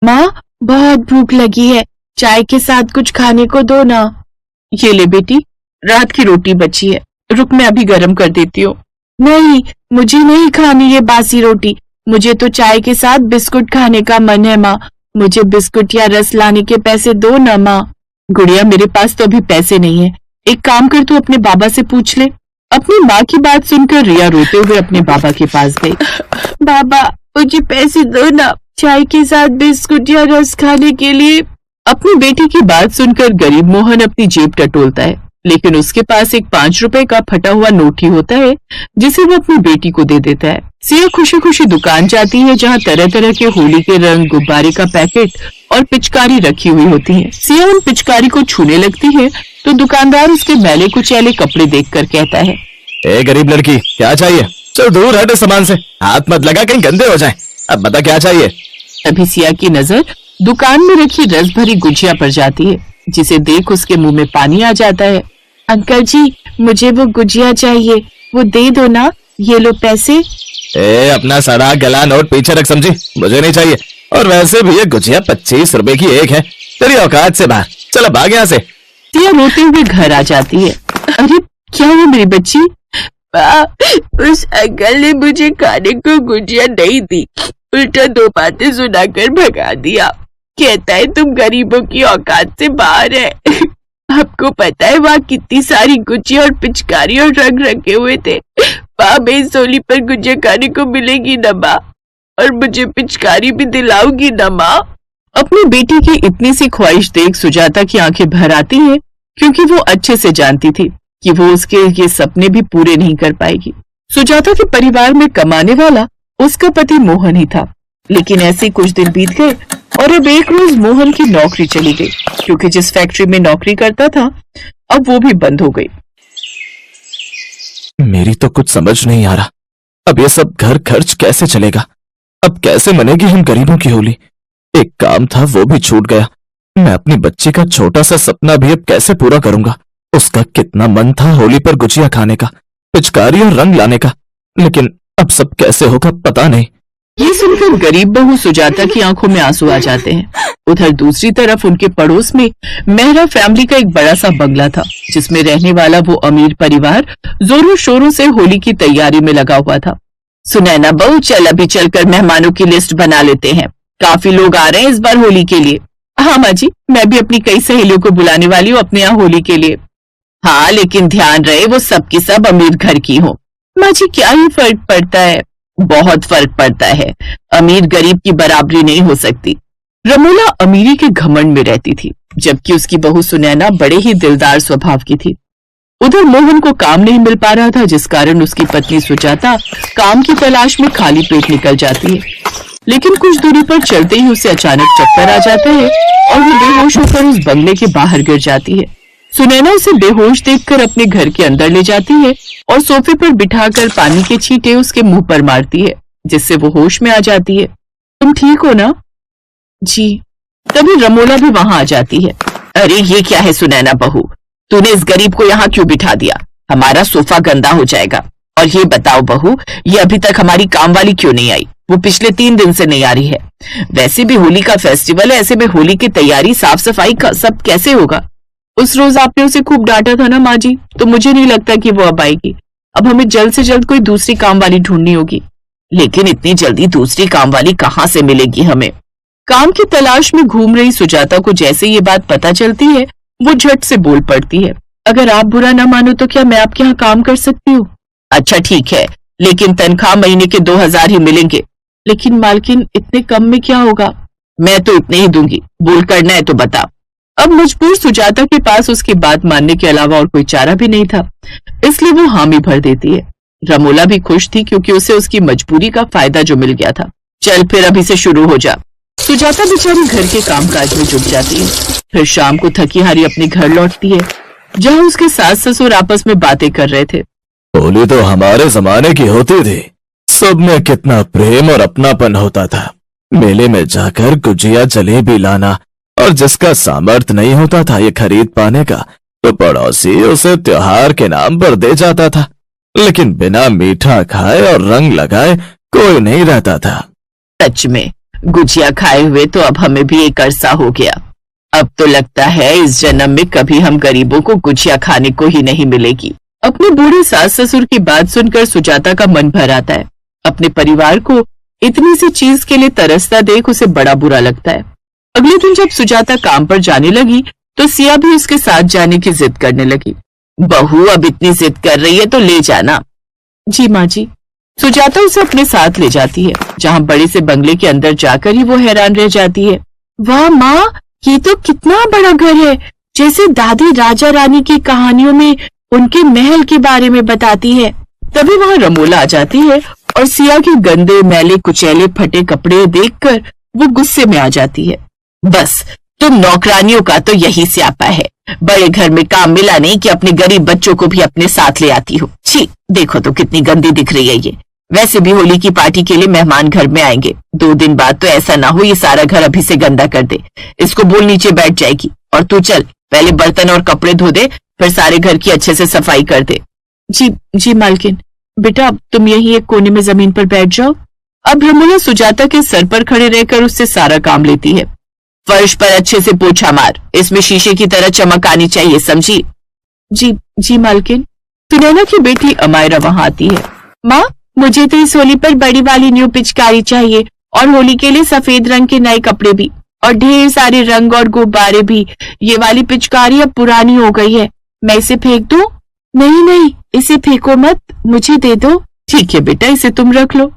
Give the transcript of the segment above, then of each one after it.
माँ, बहुत भूख लगी है, चाय के साथ कुछ खाने को दो ना। ये ले बेटी, रात की रोटी बची है, रुक मैं अभी गर्म कर देती हूँ। नहीं, मुझे नहीं खानी ये बासी रोटी, मुझे तो चाय के साथ बिस्कुट खाने का मन है माँ। मुझे बिस्कुट या रस लाने के पैसे दो ना माँ। गुड़िया, मेरे पास तो अभी पैसे नहीं है, एक काम कर, तू अपने बाबा से पूछ ले। अपनी माँ की बात सुनकर रिया रोते हुए अपने बाबा के पास गई। बाबा, मुझे पैसे दो ना, चाय के साथ बिस्कुट या रस खाने के लिए। अपनी बेटी की बात सुनकर गरीब मोहन अपनी जेब टटोलता है, लेकिन उसके पास एक 5 रुपए का फटा हुआ नोट ही होता है, जिसे वो अपनी बेटी को दे देता है। सिया खुशी खुशी दुकान जाती है, जहाँ तरह तरह के होली के रंग, गुब्बारे का पैकेट और पिचकारी रखी हुई होती है। सिया उन पिचकारी को छूने लगती है तो दुकानदार उसके मैले कुचैले कपड़े देखकर कहता है, ए गरीब लड़की, क्या चाहिए? चल दूर हट सामान से, हाथ मत लगा, कहीं गंदे हो जाएं। अब बता क्या चाहिए? तभी सिया की नजर दुकान में रखी रस भरी गुजिया पर जाती है, जिसे देख उसके मुंह में पानी आ जाता है। अंकल जी, मुझे वो गुजिया चाहिए, वो दे दो ना, ये लो पैसे। अपना सड़ा गला नोट पीछे रख समझी, मुझे नहीं चाहिए। और वैसे भी ये गुजिया 25 रुपए की एक है, तेरी औकात से बाहर, चलो भाग यहाँ से। सिया रोते हुए घर आ जाती है। अरे क्या हुआ मेरी बच्ची? उस अंकल ने मुझे खाने को गुजिया नहीं दी, उल्टा 2 बातें सुनाकर भगा दिया। कहता है तुम गरीबों की औकात से बाहर है। आपको पता है वहाँ कितनी सारी गुजिया और पिचकारी और रंग रखे हुए थे। वहाँ मेरी होली पर गुजिया खाने को मिलेगी न माँ, और मुझे पिचकारी भी दिलाओगी न माँ। अपनी बेटी की इतनी सी ख्वाहिश देख सुजाता की आंखें भर आती हैं, क्योंकि वो अच्छे से जानती थी कि वो उसके ये सपने भी पूरे नहीं कर पाएगी। सुजाता के परिवार में कमाने वाला उसका पति मोहन ही था, लेकिन ऐसे कुछ दिन बीत गए और अब एक रोज मोहन की नौकरी चली गई, क्योंकि जिस फैक्ट्री में नौकरी करता था अब वो भी बंद हो गई। मेरी तो कुछ समझ नहीं आ रहा, अब ये सब घर खर्च कैसे चलेगा? अब कैसे मनेगी हम गरीबों की होली? एक काम था वो भी छूट गया। मैं अपनी बच्ची का छोटा सा सपना भी अब कैसे पूरा करूंगा? उसका कितना मन था होली पर गुजिया खाने का, पिचकारी और रंग लाने का, लेकिन अब सब कैसे होगा पता नहीं। ये सुनकर गरीब बहू सुजाता की आंखों में आंसू आ जाते हैं। उधर दूसरी तरफ उनके पड़ोस में मेहरा फैमिली का एक बड़ा सा बंगला था, जिसमें रहने वाला वो अमीर परिवार जोरों शोरों से होली की तैयारी में लगा हुआ था। सुनैना बहू, चल अभी चलकर मेहमानों की लिस्ट बना लेते हैं, काफी लोग आ रहे हैं इस बार होली के लिए। हाँ माँ जी, मैं भी अपनी कई सहेलियों को बुलाने वाली हूँ अपने यहाँ होली के लिए। हाँ, लेकिन ध्यान रहे वो सब की सब अमीर घर की हो। माँ जी, क्या ही फर्क पड़ता है? बहुत फर्क पड़ता है, अमीर गरीब की बराबरी नहीं हो सकती। रमोला अमीरी के घमंड में रहती थी, जबकि उसकी बहू सुनैना बड़े ही दिलदार स्वभाव की थी। उधर मोहन को काम नहीं मिल पा रहा था, जिस कारण उसकी पत्नी सुजाता काम की तलाश में खाली पेट निकल जाती है। लेकिन कुछ दूरी पर चलते ही उसे अचानक चक्कर आ जाता है और वो बेहोश होकर उस बंगले के बाहर गिर जाती है। सुनैना उसे बेहोश देखकर अपने घर के अंदर ले जाती है और सोफे पर बिठाकर पानी के छींटे उसके मुंह पर मारती है, जिससे वो होश में आ जाती है। तुम ठीक हो ना? जी। तभी रमोला भी वहां आ जाती है। अरे ये क्या है सुनैना बहू, तूने इस गरीब को यहाँ क्यों बिठा दिया? हमारा सोफा गंदा हो जाएगा। और ये बताओ बहू, ये अभी तक हमारी काम वाली क्यों नहीं आई? वो पिछले 3 दिन से नहीं आ रही है। वैसे भी होली का फेस्टिवल है, ऐसे में होली की तैयारी साफ सफाई का सब कैसे होगा? उस रोज आपने उसे खूब डांटा था ना माँ जी, तो मुझे नहीं लगता कि वो अब आएगी। अब हमें जल्द से जल्द कोई दूसरी काम वाली ढूंढनी होगी। लेकिन इतनी जल्दी दूसरी काम वाली कहाँ से मिलेगी हमें? काम की तलाश में घूम रही सुजाता को जैसे ये बात पता चलती है, वो झट से बोल पड़ती है। अगर आप बुरा ना मानो तो क्या मैं आपके यहाँ काम कर सकती हूँ? अच्छा ठीक है, लेकिन तनख्वाह महीने के 2000 ही मिलेंगे। लेकिन मालकिन, इतने कम में क्या होगा? मैं तो इतने ही दूंगी, बोल करना है तो बता। अब मजबूर सुजाता के पास उसकी बात मानने के अलावा और कोई चारा भी नहीं था, इसलिए वो हामी भर देती है। रमोला भी खुश थी, क्योंकि उसे उसकी मजबूरी का फायदा जो मिल गया था। चल फिर अभी से शुरू हो जा। सुजाता बेचारी घर के कामकाज में जुट जाती है। फिर शाम को थकी हारी अपने घर लौटती है, जहाँ उसके सास ससुर आपस में बातें कर रहे थे। होली तो हमारे जमाने की होती थी, सब में कितना प्रेम और अपनापन होता था। मेले में जाकर गुजिया जलेबी लाना, और जिसका सामर्थ्य नहीं होता था ये खरीद पाने का, तो पड़ोसी उसे त्योहार के नाम पर दे जाता था। लेकिन बिना मीठा खाए और रंग लगाए कोई नहीं रहता था। सच में गुजिया खाए हुए तो अब हमें भी एक अरसा हो गया। अब तो लगता है इस जन्म में कभी हम गरीबों को गुजिया खाने को ही नहीं मिलेगी। अपने बूढ़े सास ससुर की बात सुनकर सुजाता का मन भर आता है। अपने परिवार को इतनी सी चीज के लिए तरसता देख उसे बड़ा बुरा लगता है। अगले दिन जब सुजाता काम पर जाने लगी तो सिया भी उसके साथ जाने की जिद करने लगी। बहू अब इतनी जिद कर रही है तो ले जाना। जी माँ जी। सुजाता उसे अपने साथ ले जाती है, जहाँ बड़े से बंगले के अंदर जाकर ही वो हैरान रह जाती है। वाह माँ, ये तो कितना बड़ा घर है, जैसे दादी राजा रानी की कहानियों में उनके महल के बारे में बताती है। तभी वहाँ रमोला आ जाती है और सिया के गंदे मैले कुचैले फटे कपड़े देखकर वो गुस्से में आ जाती है। बस तुम नौकरानियों का तो यही स्यापा है, बड़े घर में काम मिला नहीं कि अपने गरीब बच्चों को भी अपने साथ ले आती हो। छी, देखो तो कितनी गंदी दिख रही है ये। वैसे भी होली की पार्टी के लिए मेहमान घर में आएंगे, 2 दिन बाद तो ऐसा ना हो ये सारा घर अभी से गंदा कर दे। इसको बोल नीचे बैठ जाएगी। और तू चल, पहले बर्तन और कपड़े धो दे, फिर सारे घर की अच्छे से सफाई कर दे। जी मालकिन। बेटा तुम यही एक कोने में जमीन पर बैठ जाओ। अब रमोला सुजाता के सर पर खड़े रहकर उससे सारा काम लेती है। फर्श पर अच्छे से पोछा मार, इसमें शीशे की तरह चमक आनी चाहिए, समझी? जी मालकिन। सुनैना की बेटी अमायरा वहां आती है। माँ, मुझे तो इस होली पर बड़ी वाली न्यू पिचकारी चाहिए और होली के लिए सफेद रंग के नए कपड़े भी और ढेर सारे रंग और गुब्बारे भी। ये वाली पिचकारी अब पुरानी हो गई है, मैं इसे फेंक दूं? नहीं, इसे फेंको मत, मुझे दे दो। ठीक है बेटा, इसे तुम रख लो।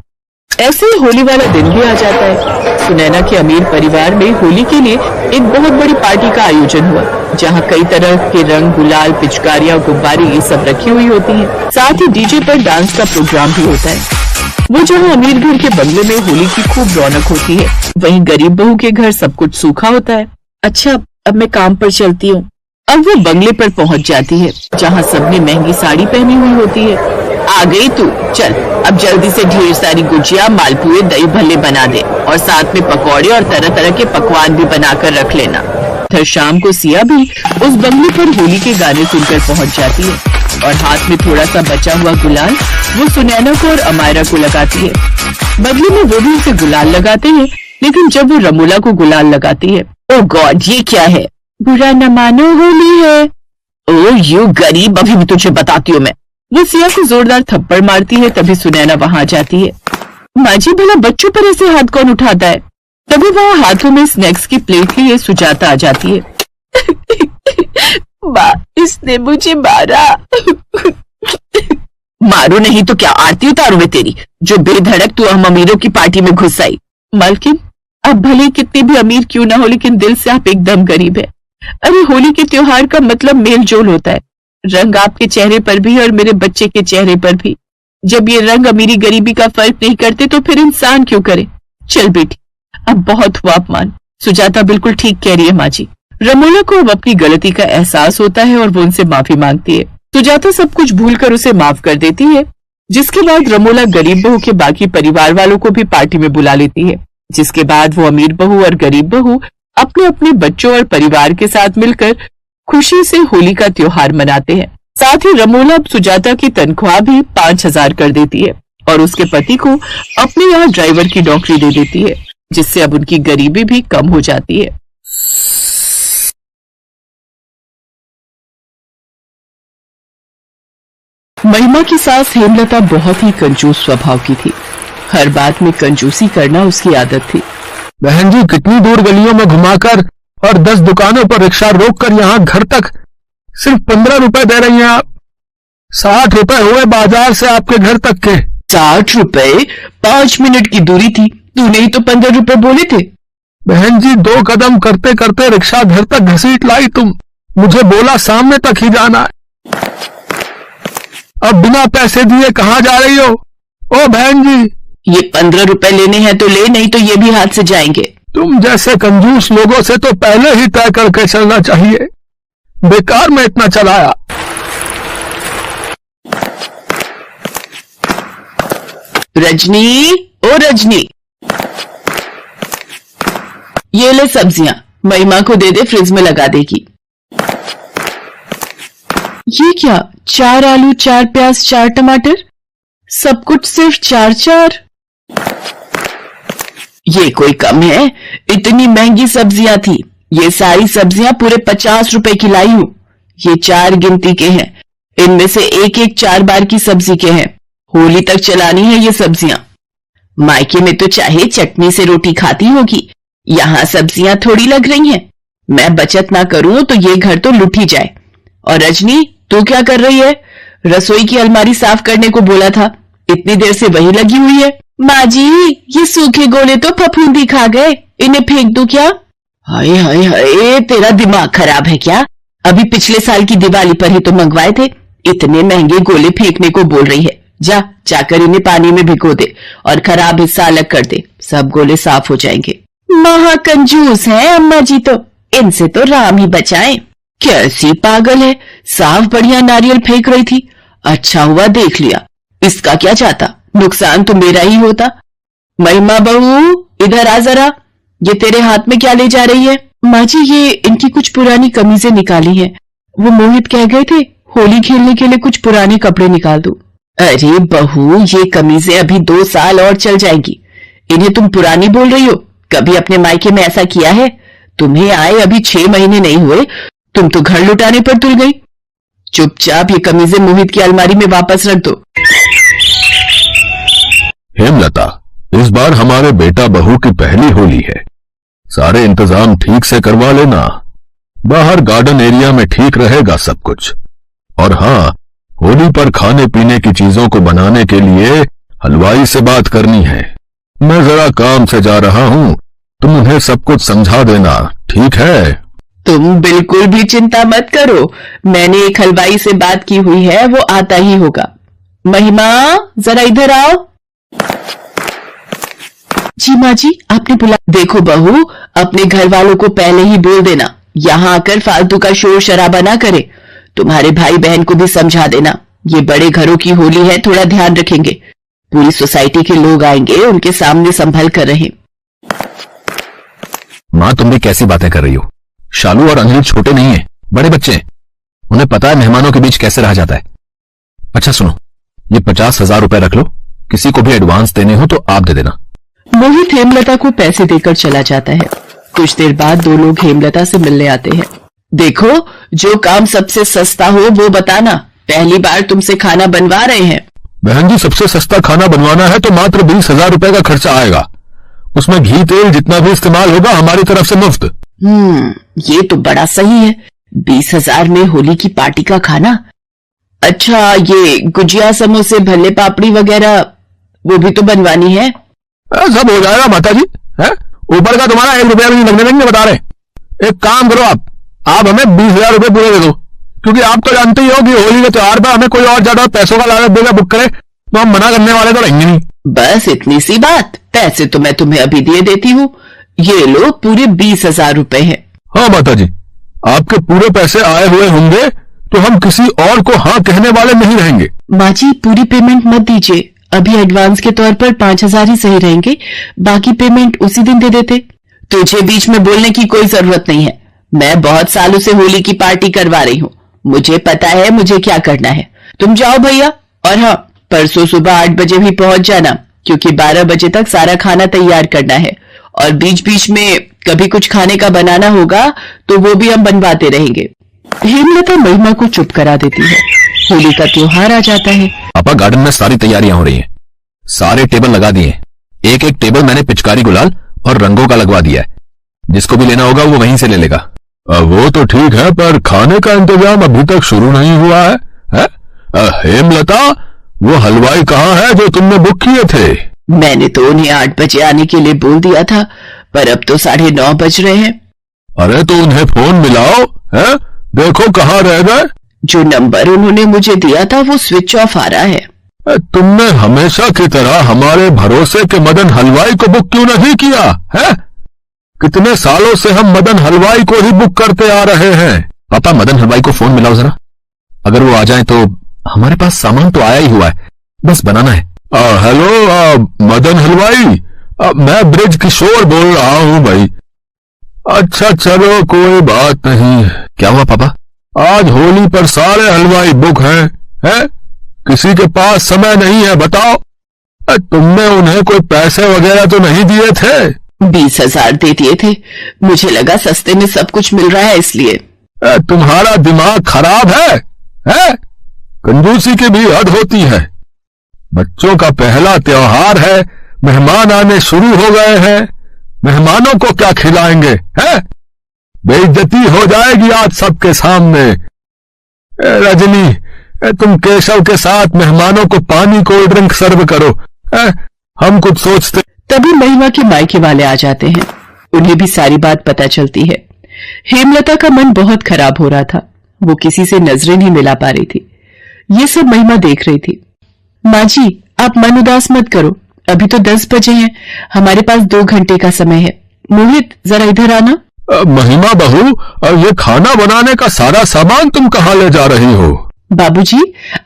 ऐसे ही होली वाला दिन भी आ जाता है। सुनैना के अमीर परिवार में होली के लिए एक बहुत बड़ी पार्टी का आयोजन हुआ, जहाँ कई तरह के रंग, गुलाल, पिचकारियां, गुब्बारे ये सब रखी हुई होती हैं। साथ ही डीजे पर डांस का प्रोग्राम भी होता है। वो जहाँ अमीर घर के बंगले में होली की खूब रौनक होती है, वहीं गरीब बहू के घर सब कुछ सूखा होता है। अच्छा, अब मैं काम पर चलती हूँ। अब वो बंगले पर पहुंच जाती है, जहाँ सबने महंगी साड़ी पहनी हुई होती है। आ गई तू, चल अब जल्दी से ढेर सारी गुजिया, मालपुए, दही भल्ले बना दे और साथ में पकौड़े और तरह तरह के पकवान भी बनाकर रख लेना। फिर शाम को सिया भी उस बंगले पर होली के गाने सुनकर पहुंच जाती है और हाथ में थोड़ा सा बचा हुआ गुलाल वो सुनैना को और अमायरा को लगाती है। बदले में वो भी उसे गुलाल लगाते हैं, लेकिन जब वो रमोला को गुलाल लगाती है, ओ गॉड, ये क्या है? बुरा न मानो, होली है। ओ यू गरीब, अभी भी तुझे बताती हूँ मैं। वो सिया को जोरदार थप्पड़ मारती है। तभी सुनैना वहां आ जाती है। माँ जी, भला बच्चों पर ऐसे हाथ कौन उठाता है? तभी वहाँ हाथों में स्नैक्स की प्लेट लिए सुजाता आ जाती है। माँ, इसने मुझे मारा। मारो नहीं तो क्या आरती उतारू मैं तेरी, जो बेधड़क तू हम अमीरों की पार्टी में घुस आई। मालकिन, अब भले कितने भी अमीर क्यों ना हो, लेकिन दिल से आप एकदम गरीब है। अरे होली के त्योहार का मतलब मेल जोल होता है, रंग आपके चेहरे पर भी और मेरे बच्चे के चेहरे पर भी। जब ये रंग अमीरी गरीबी का फर्क नहीं करते तो फिर इंसान क्यों करे? चल बेटी, अब बहुत हुआ अपमान। सुजाता बिल्कुल ठीक कह रही है माँ जी। रमोला को अब अपनी गलती का एहसास होता है और वो उनसे माफी मांगती है। सुजाता सब कुछ भूलकर उसे माफ कर देती है, जिसके बाद रमोला गरीब बहू के बाकी परिवार वालों को भी पार्टी में बुला लेती है। जिसके बाद वो अमीर बहू और गरीब बहू अपने अपने बच्चों और परिवार के साथ मिलकर खुशी से होली का त्योहार मनाते हैं। साथ ही रमोला अब सुजाता की तनख्वाह भी 5,000 कर देती है और उसके पति को अपने यहाँ ड्राइवर की नौकरी दे देती है, जिससे अब उनकी गरीबी भी कम हो जाती है। महिमा की सास हेमलता बहुत ही कंजूस स्वभाव की थी। हर बात में कंजूसी करना उसकी आदत थी। बहन जी, कितनी दूर गलियों में घुमाकर और 10 दुकानों पर रिक्शा रोककर यहाँ घर तक सिर्फ 15 रुपए दे रही हैं आप। 60 रुपए हुए बाजार से आपके घर तक के। 60 रुपए? 5 मिनट की दूरी थी, तूने ही तो 15 रुपए बोले थे। बहन जी, 2 कदम करते करते रिक्शा घर तक घसीट लाई तुम। मुझे बोला सामने तक ही जाना है। अब बिना पैसे दिए कहाँ जा रही हो? ओ बहन जी, ये 15 रुपए लेने हैं तो ले, नहीं तो ये भी हाथ से जाएंगे। तुम जैसे कंजूस लोगों से तो पहले ही तय करके चलना चाहिए। बेकार में इतना चलाया। रजनी, ओ रजनी, ये ले सब्जियां, महिमा को दे दे, फ्रिज में लगा देगी। ये क्या? 4 आलू, 4 प्याज, 4 टमाटर, सब कुछ सिर्फ 4-4। ये कोई कम है? इतनी महंगी सब्जियां थी। ये सारी सब्जियां पूरे 50 रुपए की लाई हूं। ये 4 गिनती के हैं, इनमें से एक एक 4 बार की सब्जी के हैं। होली तक चलानी है ये सब्जियां। मायके में तो चाहे चटनी से रोटी खाती होगी, यहाँ सब्जियां थोड़ी लग रही हैं। मैं बचत ना करूं तो ये घर तो लुट ही जाए। और रजनी, तू क्या कर रही है? रसोई की अलमारी साफ करने को बोला था, इतनी देर से वही लगी हुई है। माँ जी, ये सूखे गोले तो फफूंदी खा गए, इन्हें फेंक दूं क्या? हाय हाय हाय, तेरा दिमाग खराब है क्या? अभी पिछले साल की दिवाली पर ही तो मंगवाए थे। इतने महंगे गोले फेंकने को बोल रही है। जाकर इन्हें पानी में भिगो दे और खराब हिस्सा अलग कर दे, सब गोले साफ हो जाएंगे। महाकंजूस है अम्मा जी तो, इनसे तो राम ही बचाएं। कैसी पागल है, साफ बढ़िया नारियल फेंक रही थी। अच्छा हुआ देख लिया, इसका क्या जाता, नुकसान तो मेरा ही होता। महिमा बहू, इधर आ जरा, ये तेरे हाथ में क्या ले जा रही है? माँ जी, ये इनकी कुछ पुरानी कमीजें निकाली हैं। वो मोहित कह गए थे होली खेलने के लिए कुछ पुराने कपड़े निकाल दो। अरे बहू, ये कमीजें अभी 2 साल और चल जाएंगी, इन्हें तुम पुरानी बोल रही हो? कभी अपने मायके में ऐसा किया है? तुम्हें आए अभी 6 महीने नहीं हुए, तुम तो घर लुटाने पर तुल गई। चुपचाप ये कमीजें मोहित की अलमारी में वापस रख दो। हेमलता, इस बार हमारे बेटा बहू की पहली होली है, सारे इंतजाम ठीक से करवा लेना। बाहर गार्डन एरिया में ठीक रहेगा सब कुछ। और हाँ, होली पर खाने पीने की चीजों को बनाने के लिए हलवाई से बात करनी है। मैं जरा काम से जा रहा हूँ, तुम उन्हें सब कुछ समझा देना, ठीक है? तुम बिल्कुल भी चिंता मत करो, मैंने एक हलवाई से बात की हुई है, वो आता ही होगा। महिमा, जरा इधर आओ। जी माँ जी, आपने बुला। देखो बहू, अपने घर वालों को पहले ही बोल देना, यहाँ आकर फालतू का शोर शराबा ना करे। तुम्हारे भाई बहन को भी समझा देना, ये बड़े घरों की होली है, थोड़ा ध्यान रखेंगे। पूरी सोसाइटी के लोग आएंगे, उनके सामने संभल कर रहे। माँ, तुम भी कैसी बातें कर रही हो? शालू और अंजलि छोटे नहीं है, बड़े बच्चे हैं, उन्हें पता है मेहमानों के बीच कैसे रहा जाता है। अच्छा सुनो, ये 50,000 रुपए रख लो, किसी को भी एडवांस देने हो तो आप दे देना। मोहित हेमलता को पैसे देकर चला जाता है। कुछ देर बाद 2 लोग हेमलता से मिलने आते हैं। देखो, जो काम सबसे सस्ता हो वो बताना, पहली बार तुमसे खाना बनवा रहे हैं। बहन जी, सबसे सस्ता खाना बनवाना है तो मात्र 20,000 रुपए का खर्चा आएगा, उसमें घी तेल जितना भी इस्तेमाल होगा हमारी तरफ से मुफ्त। ये तो बड़ा सही है, 20,000 में होली की पार्टी का खाना। अच्छा, ये गुजिया, समोसे, भल्ले, पापड़ी वगैरह वो भी तो बनवानी है। सब हो जाएगा माता जी, है? ऊपर का तुम्हारा 1 रुपया भी नहीं लगने देंगे, बता रहे। एक काम करो, आप हमें 20,000 रुपए पूरे दे दो, क्योंकि आप तो जानते ही हो कि होली के त्योहार पर हमें कोई और ज्यादा पैसों का लागत देगा बुक करे तो हम मना करने वाले तो रहेंगे नहीं। बस इतनी सी बात, पैसे तो मैं तुम्हें अभी दे देती हूँ, ये लो पूरे 20,000 रुपए हैं। हाँ माता जी, आपके पूरे पैसे आए हुए होंगे तो हम किसी और को हाँ कहने वाले नहीं रहेंगे। माँ जी, पूरी पेमेंट मत दीजिए, अभी एडवांस के तौर पर 5,000 ही सही रहेंगे, बाकी पेमेंट उसी दिन दे देते। तुझे बीच में बोलने की कोई जरूरत नहीं है, मैं बहुत सालों से होली की पार्टी करवा रही हूँ, मुझे पता है मुझे क्या करना है। तुम जाओ भैया, और हाँ, परसों सुबह 8 बजे भी पहुंच जाना, क्योंकि 12 बजे तक सारा खाना तैयार करना है, और बीच बीच में कभी कुछ खाने का बनाना होगा तो वो भी हम बनवाते रहेंगे। हेमलता महिमा को चुप करा देती है। होली का त्योहार आ जाता है। पापा, गार्डन में सारी तैयारियां हो रही हैं, सारे टेबल लगा दिए, एक एक टेबल मैंने पिचकारी गुलाल और रंगों का लगवा दिया है, जिसको भी लेना होगा वो वहीं से ले लेगा। वो तो ठीक है, पर खाने का इंतजाम अभी तक शुरू नहीं हुआ है? हेमलता, वो हलवाई कहाँ है जो तुमने बुक किए थे? मैंने तो उन्हें 8 बजे आने के लिए बोल दिया था, पर अब तो 9:30 बज रहे हैं। अरे तो उन्हें फोन मिलाओ, है? देखो कहाँ रह गए। जो नंबर उन्होंने मुझे दिया था वो स्विच ऑफ आ रहा है। तुमने हमेशा की तरह हमारे भरोसे के मदन हलवाई को बुक क्यों नहीं किया है? कितने सालों से हम मदन हलवाई को ही बुक करते आ रहे हैं। पापा, मदन हलवाई को फोन मिलाओ जरा, अगर वो आ जाए तो। हमारे पास सामान तो आया ही हुआ है, बस बनाना है। हेलो मदन हलवाई, मैं ब्रिज किशोर बोल रहा हूँ भाई। अच्छा चलो, कोई बात नहीं। क्या हुआ पापा? आज होली पर सारे हलवाई बुक हैं, है? किसी के पास समय नहीं है, बताओ। तुमने उन्हें कोई पैसे वगैरह तो नहीं दिए थे? 20,000 दे दिए थे। मुझे लगा सस्ते में सब कुछ मिल रहा है इसलिए। तुम्हारा दिमाग खराब है? कंजूसी की भी हद होती है। बच्चों का पहला त्योहार है, मेहमान आने शुरू हो गए हैं, मेहमानों को क्या खिलाएंगे? बेइज्जती हो जाएगी आज सबके सामने। रजनी, तुम केशव के साथ मेहमानों को पानी कोल्ड ड्रिंक सर्व करो। हम कुछ सोचते। तभी महिमा के मायके वाले आ जाते हैं। उन्हें भी सारी बात पता चलती है। हेमलता का मन बहुत खराब हो रहा था। वो किसी से नजरें नहीं मिला पा रही थी। ये सब महिमा देख रही थी। माँ जी, आप मन उदास मत करो। अभी तो 10 बजे हैं। हमारे पास 2 घंटे का समय है। मोहित, जरा इधर आना। महिमा बहू, ये खाना बनाने का सारा सामान तुम कहाँ ले जा रही हो? बाबूजी,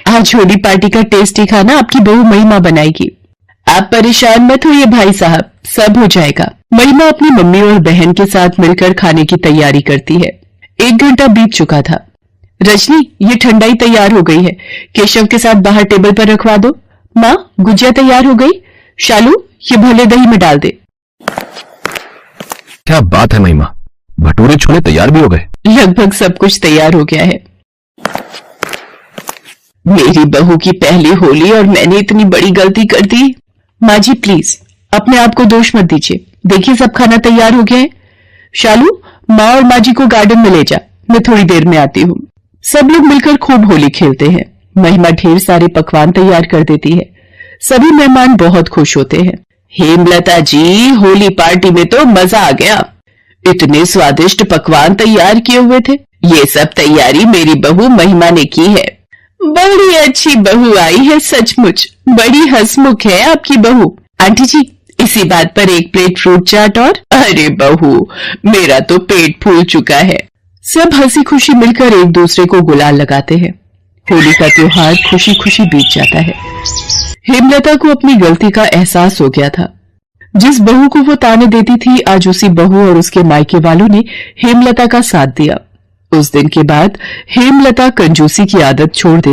आज होली पार्टी का टेस्टी खाना आपकी बहू महिमा बनाएगी। आप परेशान मत होइए भाई साहब, सब हो जाएगा। महिमा अपनी मम्मी और बहन के साथ मिलकर खाने की तैयारी करती है। 1 घंटा बीत चुका था। रजनी, ये ठंडाई तैयार हो गई है। केशव के साथ बाहर टेबल पर रखवा दो। माँ, गुजिया तैयार हो गई। शालू, ये भोले दही में डाल दे। क्या बात है महिमा, भटूरे छोले तैयार भी हो गए। लगभग सब कुछ तैयार हो गया है। मेरी बहू की पहली होली और मैंने इतनी बड़ी गलती कर दी। माँ जी प्लीज अपने आप को दोष मत दीजिए। देखिए सब खाना तैयार हो गया है। शालू, माँ और माँ जी को गार्डन में ले जा, मैं थोड़ी देर में आती हूँ। सब लोग मिलकर खूब होली खेलते हैं। महिमा ढेर सारे पकवान तैयार कर देती है। सभी मेहमान बहुत खुश होते हैं। हेमलता जी, होली पार्टी में तो मजा आ गया। इतने स्वादिष्ट पकवान तैयार किए हुए थे। ये सब तैयारी मेरी बहू महिमा ने की है। बड़ी अच्छी बहू आई है सचमुच। बड़ी हंसमुख है आपकी बहू। आंटी जी, इसी बात पर 1 प्लेट फ्रूट चाट और। अरे बहू, मेरा तो पेट फूल चुका है। सब हंसी खुशी मिलकर एक दूसरे को गुलाल लगाते हैं। होली का त्योहार खुशी खुशी बीत जाता है। हेमलता को अपनी गलती का एहसास हो गया था। जिस बहू को वो ताने देती थी, आज उसी बहू और उसके मायके वालों ने हेमलता का साथ दिया। उस दिन के बाद हेमलता कंजूसी की आदत छोड़